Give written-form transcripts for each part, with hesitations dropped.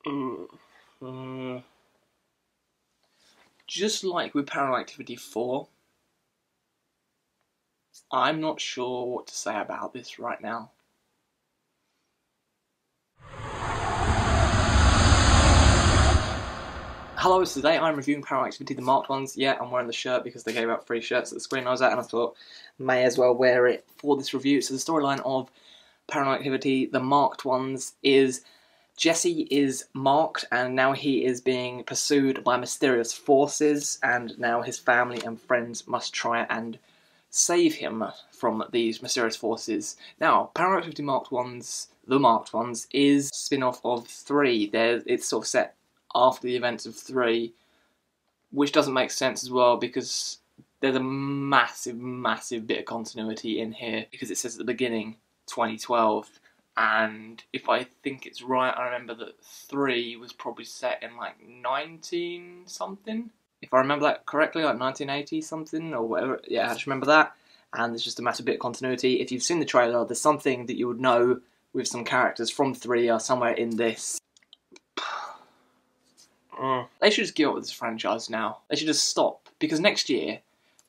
Mm, mm. Just like with Paranormal Activity 4, I'm not sure what to say about this right now. Hello, today I'm reviewing Paranormal Activity, the marked ones. Yeah, I'm wearing the shirt because they gave out free shirts at the screen I was at, and I thought may as well wear it for this review. So the storyline of Paranormal Activity, the marked ones, is Jesse is marked, and now he is being pursued by mysterious forces, and now his family and friends must try and save him from these mysterious forces. Now, Paranormal Activity Marked Ones, the Marked Ones, is a spin-off of 3. It's sort of set after the events of 3, which doesn't make sense as well because there's a massive, massive bit of continuity in here because it says at the beginning 2012, and if I think it's right, I remember that 3 was probably set in like 19 something. If I remember that correctly, like 1980 something or whatever. Yeah, I just remember that, and there's just a massive bit of continuity. If you've seen the trailer, there's something that you would know with some characters from 3 are somewhere in this. They should just give up with this franchise now. They should just stop, because next year,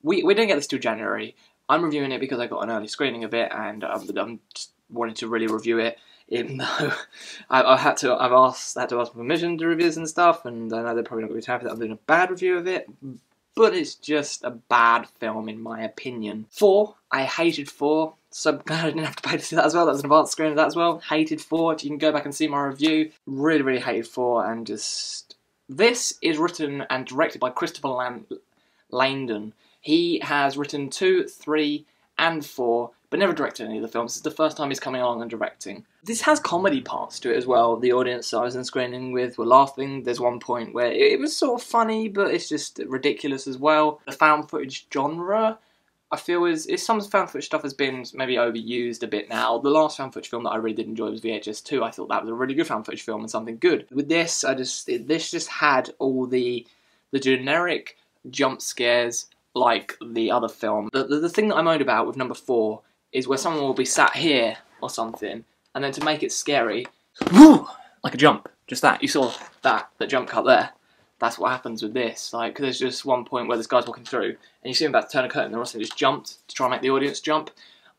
we don't get this till January. I'm reviewing it because I got an early screening of it, and I'm just wanting to really review it, even though I've had to ask permission to reviews and stuff, and I know they're probably not going to be happy that I'm doing a bad review of it, but it's just a bad film in my opinion. 4, I hated 4, so glad I didn't have to pay to see that as well. That was an advanced screening of that as well. Hated 4, if you can go back and see my review. Really, really hated 4, and just... This is written and directed by Christopher Landon. He has written 2, 3, and 4, but never directed any of the films. This is the first time he's coming along and directing. This has comedy parts to it as well. The audience I was in screening with were laughing. There's one point where it was sort of funny, but it's just ridiculous as well. The found footage genre, I feel, is some found footage stuff has been maybe overused a bit now. The last found footage film that I really did enjoy was VHS 2. I thought that was a really good found footage film and something good. With this, this just had all the generic jump scares like the other film. The thing that I moaned about with number 4 is where someone will be sat here or something, and then to make it scary, woo, like a jump, just that. You saw that jump cut there. That's what happens with this. Like, cause there's just one point where this guy's walking through, and you see him about to turn a curtain, and the rest of them just jumped to try and make the audience jump.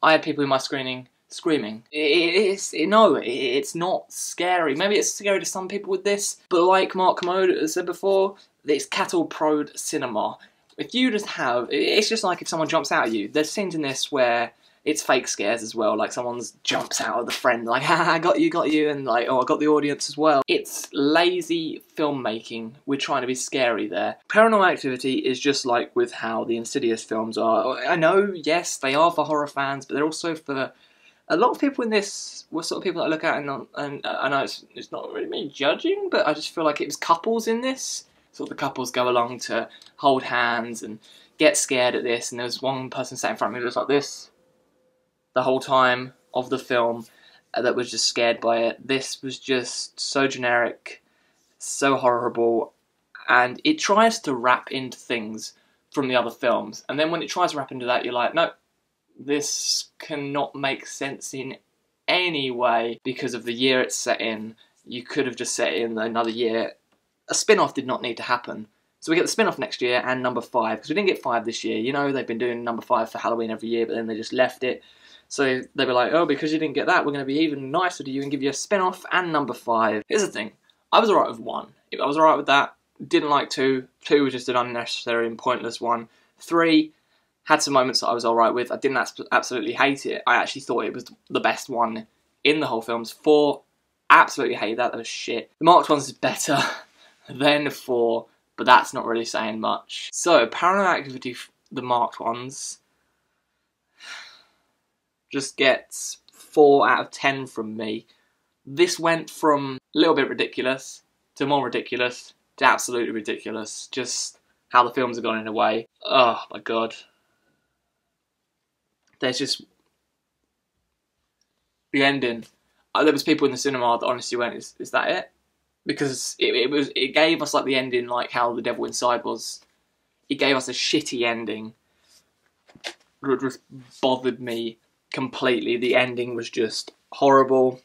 I had people in my screening screaming. It's not scary. Maybe it's scary to some people with this, but like Mark Commode has said before, it's cattle prod cinema. If you just have, it's just like if someone jumps out at you. There's scenes in this where it's fake scares as well, like someone jumps out of the friend, like, ha, I got you, and like, oh, I got the audience as well. It's lazy filmmaking. We're trying to be scary there. Paranormal Activity is just like with how the Insidious films are. I know, yes, they are for horror fans, but they're also for a lot of people in this were sort of people that I look at, and I know it's not really me judging, but I just feel like it was couples in this. Sort of the couples go along to hold hands and get scared at this, and there was one person sat in front of me that was like this the whole time of the film that was just scared by it. This was just so generic, so horrible, and it tries to wrap into things from the other films, and then when it tries to wrap into that, you're like, no, this cannot make sense in any way because of the year it's set in. You could have just set it in another year. A spin-off did not need to happen. So we get the spin-off next year and number 5, because we didn't get 5 this year. You know, they've been doing number 5 for Halloween every year, but then they just left it. So they were like, oh, because you didn't get that, we're going to be even nicer to you and give you a spin-off and number 5. Here's the thing. I was alright with 1. I was alright with that. Didn't like 2. 2 was just an unnecessary and pointless one. 3 had some moments that I was alright with. I didn't absolutely hate it. I actually thought it was the best one in the whole films. 4, absolutely hated that. That was shit. The marked ones is better than 4, but that's not really saying much. So, Paranormal Activity, the marked ones, just gets 4 out of 10 from me. This went from a little bit ridiculous to more ridiculous to absolutely ridiculous. Just how the films have gone in a way. Oh my god. There's just... the ending. There was people in the cinema that honestly went, is that it? Because it gave us like the ending like how The Devil Inside was. It gave us a shitty ending. It just bothered me completely. The ending was just horrible.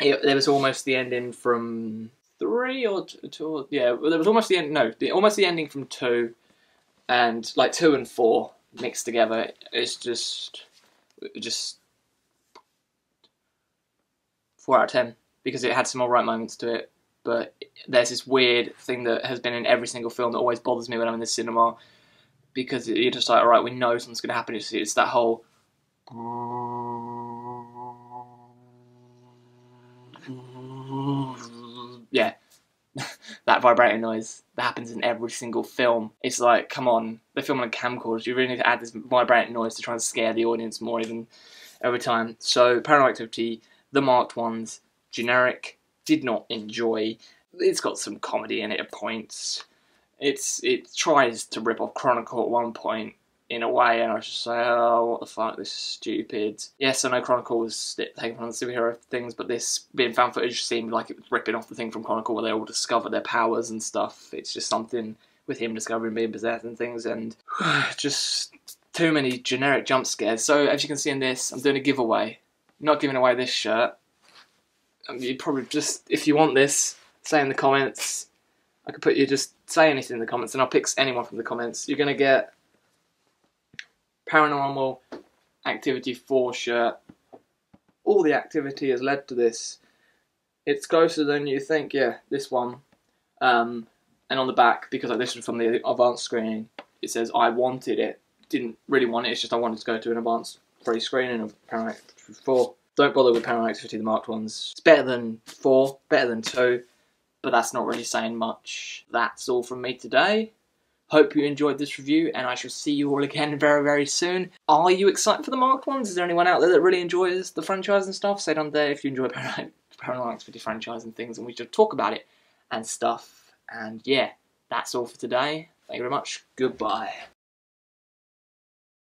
There was almost the ending from 3 or 2. Yeah, well, there was almost the end. No, almost the ending from 2, and like 2 and 4 mixed together. It's just 4 out of 10 because it had some alright moments to it. But there's this weird thing that has been in every single film that always bothers me when I'm in the cinema, because you're just like, alright, we know something's going to happen. It's that whole... Yeah, that vibrating noise that happens in every single film. It's like, come on, they're filming on camcorders. You really need to add this vibrating noise to try and scare the audience more even every time. So, Paranormal Activity, the marked ones, generic, did not enjoy. It's got some comedy in it at points. It tries to rip off Chronicle at one point in a way, and I was just like, oh, what the fuck, this is stupid. Yes, I know Chronicle was taken from the superhero things, but this being found footage seemed like it was ripping off the thing from Chronicle where they all discover their powers and stuff. It's just something with him discovering being possessed and things, and just too many generic jump scares. So, as you can see in this, I'm doing a giveaway. I'm not giving away this shirt. You probably just, if you want this, say in the comments. I could put you, just say anything in the comments and I'll pick anyone from the comments. You're going to get Paranormal Activity 4 shirt. All the activity has led to this. It's closer than you think, yeah, this one. And on the back, because this was from the advanced screening, it says I wanted it. Didn't really want it, it's just I wanted to go to an advanced free screening of Paranormal Activity 4. Don't bother with Paranormal Activity, the marked ones. It's better than 4, better than 2. But that's not really saying much. That's all from me today. Hope you enjoyed this review, and I shall see you all again very, very soon. Are you excited for the marked ones? Is there anyone out there that really enjoys the franchise and stuff? Say down there if you enjoy Paranormal Activity franchise and things, and we should talk about it and stuff. And yeah, that's all for today. Thank you very much. Goodbye.